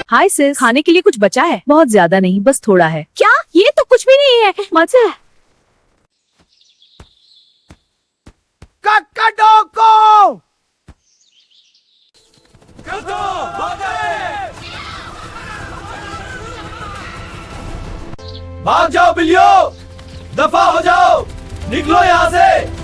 हाय सिस, खाने के लिए कुछ बचा है? बहुत ज्यादा नहीं, बस थोड़ा है। क्या? ये तो कुछ भी नहीं है। मजा। कक्कडोको! भाग जाओ बिल्लियों, दफा हो जाओ, निकलो यहाँ से।